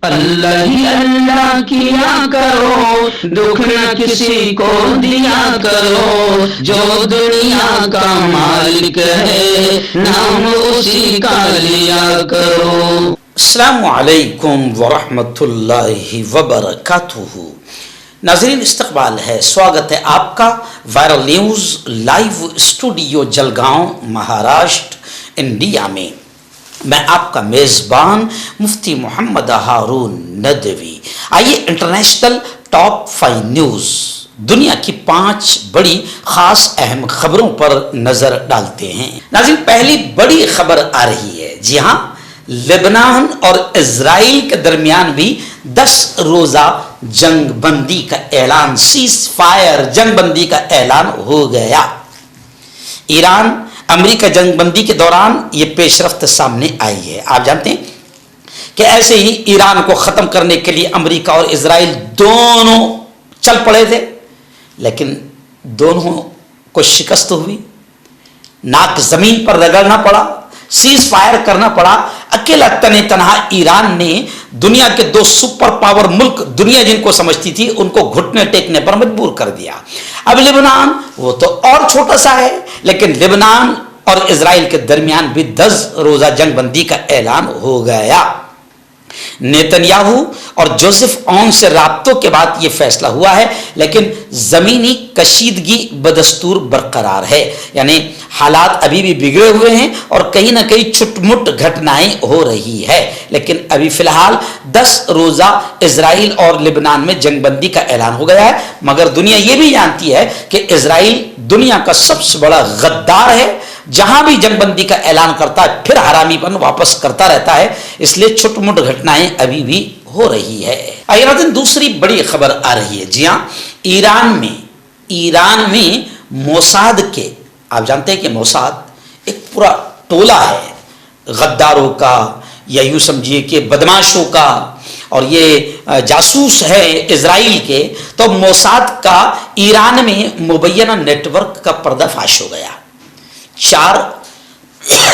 اللہ ہی اللہ کیا کرو، دکھ نہ کسی کو دیا کرو، جو دنیا کا مالک ہے نام اسی کا لیا کرو۔ السلام علیکم ورحمۃ اللہ وبرکاتہ۔ ناظرین استقبال ہے، سواگت ہے آپ کا viral news live studio Jalgaon Maharashtra India میں۔ میں آپ کا میزبان مفتی محمد ہارون ندوی۔ آئیے انٹرنیشنل ٹاپ 5 نیوز، دنیا کی 5 بڑی خاص اہم خبروں پر نظر ڈالتے ہیں۔ ناظرین پہلی بڑی خبر آ رہی ہے، جی ہاں، لبنان اور اسرائیل کے درمیان بھی 10 روزہ جنگ بندی کا اعلان، سیز فائر جنگ بندی کا اعلان ہو گیا۔ ایران امریکہ جنگ بندی کے دوران یہ پیش رفت سامنے آئی ہے۔ آپ جانتے ہیں کہ ایسے ہی ایران کو ختم کرنے کے لیے امریکہ اور اسرائیل دونوں چل پڑے تھے، لیکن دونوں کو شکست ہوئی، ناک زمین پر رگڑنا پڑا، سیز فائر کرنا پڑا۔ اکیلا تنہا ایران نے دنیا کے 2 سپر پاور ملک، دنیا جن کو سمجھتی تھی، ان کو گھٹنے ٹیکنے پر مجبور کر دیا۔ اب لبنان وہ تو اور چھوٹا سا ہے، لیکن لبنان اور اسرائیل کے درمیان بھی 10 روزہ جنگ بندی کا اعلان ہو گیا۔ نیتنیاہو اور جوزف اون سے رابطوں کے بعد یہ فیصلہ ہوا ہے، لیکن زمینی کشیدگی بدستور برقرار ہے، یعنی حالات ابھی بھی بگڑے ہوئے ہیں اور کہیں نہ کہیں چھٹ مٹ گھٹنائیں ہو رہی ہے، لیکن ابھی فی الحال 10 روزہ اسرائیل اور لبنان میں جنگ بندی کا اعلان ہو گیا ہے۔ مگر دنیا یہ بھی جانتی ہے کہ اسرائیل دنیا کا سب سے بڑا غدار ہے، جہاں بھی جنگ بندی کا اعلان کرتا ہے پھر حرامی پن واپس کرتا رہتا ہے، اس لیے چھٹ مٹ گھٹنائیں ابھی بھی ہو رہی ہے۔ دوسری بڑی خبر آ رہی ہے، جی ہاں، ایران میں موساد کے، آپ جانتے ہیں کہ موساد ایک پورا ٹولہ ہے غداروں کا، یا یوں سمجھیے کہ بدماشوں کا، اور یہ جاسوس ہے اسرائیل کے۔ تو موساد کا ایران میں مبینہ نیٹ ورک کا پردہ فاش ہو گیا۔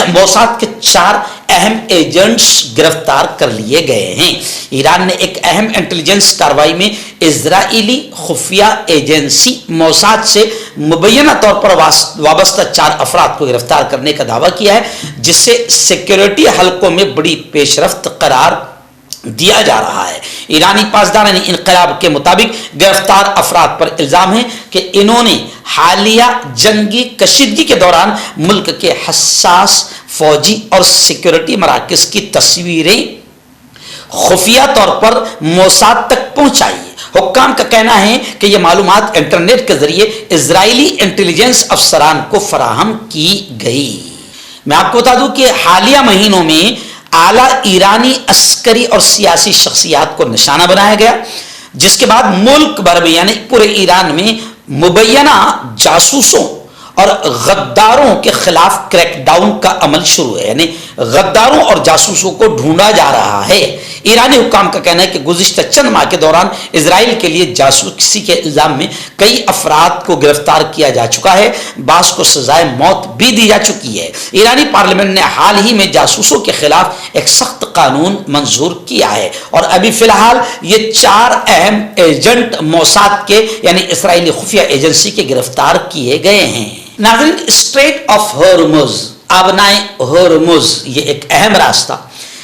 موساد کے 4 اہم ایجنٹس گرفتار کر لیے گئے ہیں۔ ایران نے ایک اہم انٹیلیجنس کارروائی میں اسرائیلی خفیہ ایجنسی موساد سے مبینہ طور پر وابستہ 4 افراد کو گرفتار کرنے کا دعویٰ کیا ہے، جس سے سیکیورٹی حلقوں میں بڑی پیش رفت قرار دیا جا رہا ہے۔ ایرانی پاسداران انقلاب کے مطابق گرفتار افراد پر الزام ہے کہ انہوں نے حالیہ جنگی کشیدگی کے دوران ملک کے حساس فوجی اور سیکیورٹی مراکز کی تصویریں خفیہ طور پر موساد تک پہنچائی۔ حکام کا کہنا ہے کہ یہ معلومات انٹرنیٹ کے ذریعے اسرائیلی انٹیلیجنس افسران کو فراہم کی گئی۔ میں آپ کو بتا دوں کہ حالیہ مہینوں میں اعلیٰ ایرانی عسکری اور سیاسی شخصیات کو نشانہ بنایا گیا، جس کے بعد ملک بھر میں یعنی پورے ایران میں مبینہ جاسوسوں اور غداروں کے خلاف کریک ڈاؤن کا عمل شروع ہے، یعنی غداروں اور جاسوسوں کو ڈھونڈا جا رہا ہے۔ ایرانی حکام کا کہنا ہے کہ گزشتہ چند ماہ کے دوران اسرائیل کے لیے جاسوسی کے الزام میں کئی افراد کو گرفتار کیا جا چکا ہے، بعض کو سزائے موت بھی دی جا چکی ہے۔ ایرانی پارلیمنٹ نے حال ہی میں جاسوسوں کے خلاف ایک سخت قانون منظور کیا ہے، اور ابھی فی الحال یہ 4 اہم ایجنٹ موساد کے یعنی اسرائیلی خفیہ ایجنسی کے گرفتار کیے گئے ہیں۔ ناظرین، اسٹریٹ آف ہرمز، آبنائے ہرمز، یہ ایک اہم راستہ۔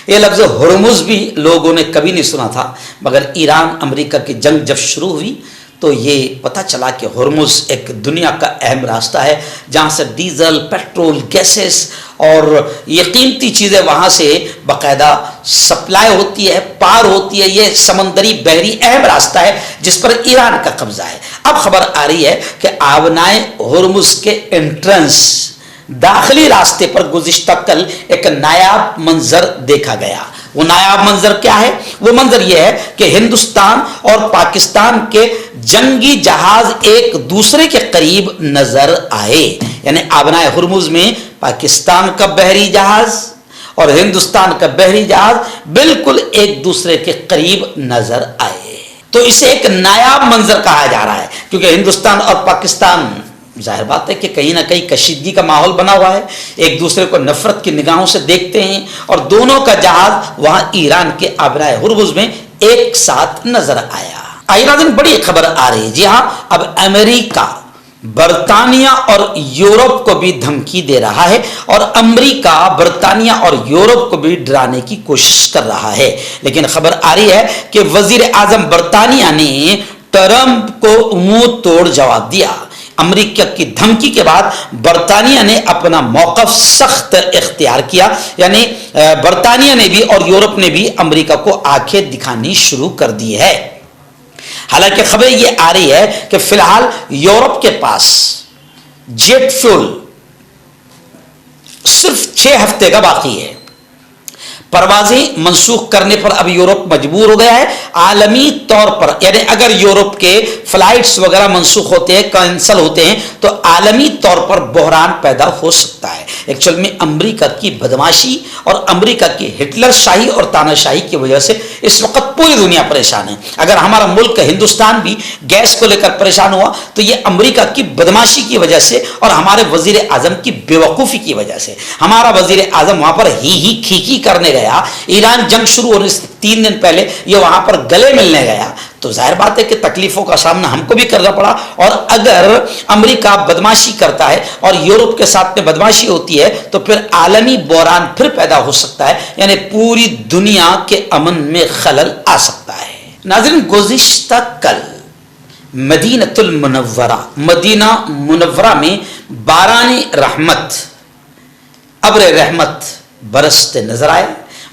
یہ لفظ ہرمز بھی لوگوں نے کبھی نہیں سنا تھا، مگر ایران امریکہ کی جنگ جب شروع ہوئی تو یہ پتہ چلا کہ ہرمز ایک دنیا کا اہم راستہ ہے، جہاں سے ڈیزل، پیٹرول، گیسز اور یہ قیمتی چیزیں وہاں سے باقاعدہ سپلائی ہوتی ہے، پار ہوتی ہے۔ یہ سمندری بحری اہم راستہ ہے جس پر ایران کا قبضہ ہے۔ اب خبر آ رہی ہے کہ آبنائے ہرمز کے انٹرنس داخلی راستے پر گزشتہ کل ایک نایاب منظر دیکھا گیا۔ وہ نایاب منظر کیا ہے؟ وہ منظر یہ ہے کہ ہندوستان اور پاکستان کے جنگی جہاز ایک دوسرے کے قریب نظر آئے، یعنی آبنائے ہرمز میں پاکستان کا بحری جہاز اور ہندوستان کا بحری جہاز بالکل ایک دوسرے کے قریب نظر آئے۔ تو اسے ایک نایاب منظر کہا جا رہا ہے، کیونکہ ہندوستان اور پاکستان ظاہر بات ہے کہ کہیں نہ کہیں کشیدگی کا ماحول بنا ہوا ہے، ایک دوسرے کو نفرت کی نگاہوں سے دیکھتے ہیں، اور دونوں کا جہاز وہاں ایران کے آبرائے ہرمز میں ایک ساتھ نظر آیا۔ آئیے ناظرین، بڑی خبر آ رہی ہے، جی ہاں، اب امریکہ برطانیہ اور یورپ کو بھی دھمکی دے رہا ہے، اور امریکہ برطانیہ اور یورپ کو بھی ڈرانے کی کوشش کر رہا ہے۔ لیکن خبر آ رہی ہے کہ وزیر اعظم برطانیہ نے ٹرمپ کو منہ توڑ جواب دیا۔ امریکہ کی دھمکی کے بعد برطانیہ نے اپنا موقف سخت اختیار کیا، یعنی برطانیہ نے بھی اور یورپ نے بھی امریکہ کو آنکھیں دکھانی شروع کر دی ہے۔ حالانکہ خبر یہ آ رہی ہے کہ فی الحال یورپ کے پاس جیٹ فیول صرف 6 ہفتے کا باقی ہے۔ پروازیں منسوخ کرنے پر اب یورپ مجبور ہو گیا ہے عالمی طور پر، یعنی اگر یورپ کے فلائٹس وغیرہ منسوخ ہوتے ہیں، کینسل ہوتے ہیں، تو عالمی طور پر بحران پیدا ہو سکتا ہے۔ ایکچوئل میں امریکہ کی بدماشی اور امریکہ کی ہٹلر شاہی اور تانا شاہی کی وجہ سے اس وقت پوری دنیا پریشان ہے۔ اگر ہمارا ملک ہندوستان بھی گیس کو لے کر پریشان ہوا تو یہ امریکہ کی بدماشی کی وجہ سے اور ہمارے وزیر اعظم کی بیوقوفی کی وجہ سے۔ ہمارا وزیر اعظم وہاں پر ہی کھیکی کرنے گیا، ایران جنگ شروع ہونے سے 3 دن پہلے یہ وہاں پر گلے ملنے گیا، تو ظاہر بات ہے کہ تکلیفوں کا سامنا ہم کو بھی کرنا پڑا۔ اور اگر امریکہ بدماشی کرتا ہے اور یورپ کے ساتھ میں بدماشی ہوتی ہے تو پھر عالمی بحران پھر پیدا ہو سکتا ہے، یعنی پوری دنیا کے امن میں خلل آ سکتا ہے۔ ناظرین، گزشتہ کل مدینہ منورہ میں باران رحمت، ابر رحمت برستے نظر آئے۔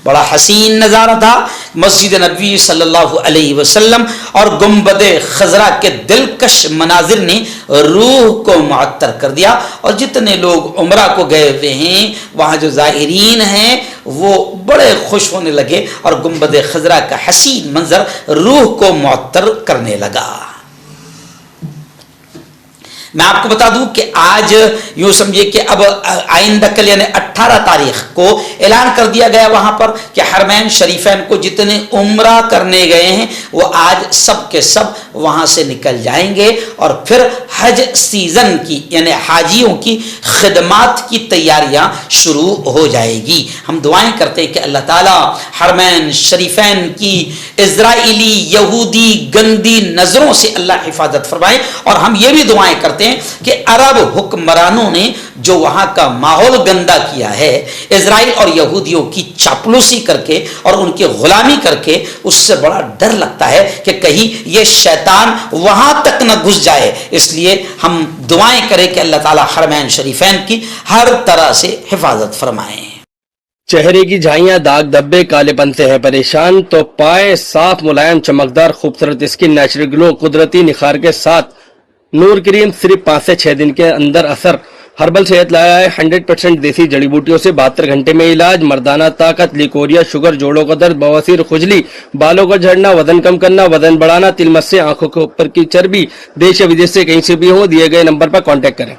بڑا حسین نظارہ تھا۔ مسجد نبوی صلی اللہ علیہ وسلم اور گنبد خضرا کے دلکش مناظر نے روح کو معطر کر دیا، اور جتنے لوگ عمرہ کو گئے ہوئے ہیں وہاں جو زائرین ہیں وہ بڑے خوش ہونے لگے، اور گنبد خضرا کا حسین منظر روح کو معطر کرنے لگا۔ میں آپ کو بتا دوں کہ آج یوں سمجھے کہ اب آئندہ کل یعنی 18 تاریخ کو اعلان کر دیا گیا وہاں پر کہ حرمین شریفین کو جتنے عمرہ کرنے گئے ہیں وہ آج سب کے سب وہاں سے نکل جائیں گے، اور پھر حج سیزن کی یعنی حاجیوں کی خدمات کی تیاریاں شروع ہو جائے گی۔ ہم دعائیں کرتے ہیں کہ اللہ تعالیٰ حرمین شریفین کی اسرائیلی یہودی گندی نظروں سے اللہ حفاظت فرمائے، اور ہم یہ بھی دعائیں کرتے ہیں کہ عرب حکمرانوں نے جو وہاں کا ماحول گندا کیا ہے، اسرائیل اور یہودیوں کی چاپلوسی کر کے اور ان کی غلامی کر کے، اس سے بڑا ڈر لگتا ہے کہ کہیں یہ شیطان وہاں تک نہ گھس جائے۔ اس لیے ہم دعائیں کریں کہ اللہ تعالی حرمین شریفین کی ہر طرح سے حفاظت فرمائیں۔ چہرے کی جھائیاں داغ دھبے کالے پن سے ہے پریشان تو پائے صاف ملائم چمکدار خوبصورت اسکن نیچرل گلو قدرتی نکھار کے ساتھ نور کریم صرف 5 سے 6 دن کے اندر اثر۔ ہربل صحت لایا ہے 100% دیسی جڑی بوٹیوں سے 72 گھنٹے میں علاج، مردانہ طاقت، لیکوریا، شوگر، جوڑوں کا درد، بواسیر، خجلی، بالوں کا جھڑنا، وزن کم کرنا، وزن بڑھانا، تلمس سے آنکھوں کے اوپر کی چربی، دیش یا ودیش سے کہیں سے بھی ہو، دیے گئے نمبر پر کانٹیکٹ کریں۔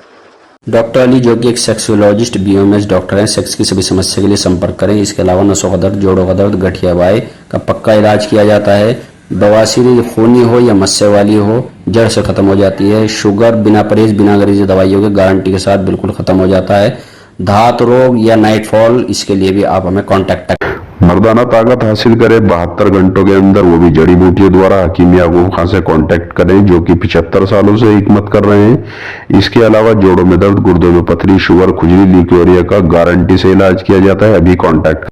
ڈاکٹر علی جو کہ ایک سیکسولوجسٹ BOMS ڈاکٹر ہیں، سیکس کی سبھی سمسیا کے لیے سمپرک کریں۔ اس کے علاوہ نسوں کا درد، جوڑوں کا درد، گٹھیا وائے کا پکا علاج کیا جاتا ہے۔ بواسیر خونی ہو یا مسے والی ہو جڑ سے ختم ہو جاتی ہے۔ شوگر بنا پرہیز بنا غریزی دوائیوں کے گارنٹی کے ساتھ بالکل ختم ہو جاتا ہے۔ دھات روگ یا نائٹ فال، اس کے لیے بھی آپ ہمیں کانٹیکٹ کریں۔ مردانہ طاقت حاصل کرے 72 گھنٹوں کے اندر، وہ بھی جڑی بوٹیوں دوارا، حکیم یعقوب خان سے کانٹیکٹ کریں جو کہ 75 سالوں سے حکمت کر رہے ہیں۔ اس کے علاوہ جوڑوں میں درد، گردوں میں پتھری، شوگر، کھجلی، لیکوریا کا گارنٹی سے علاج کیا جاتا ہے۔ ابھی کانٹیکٹ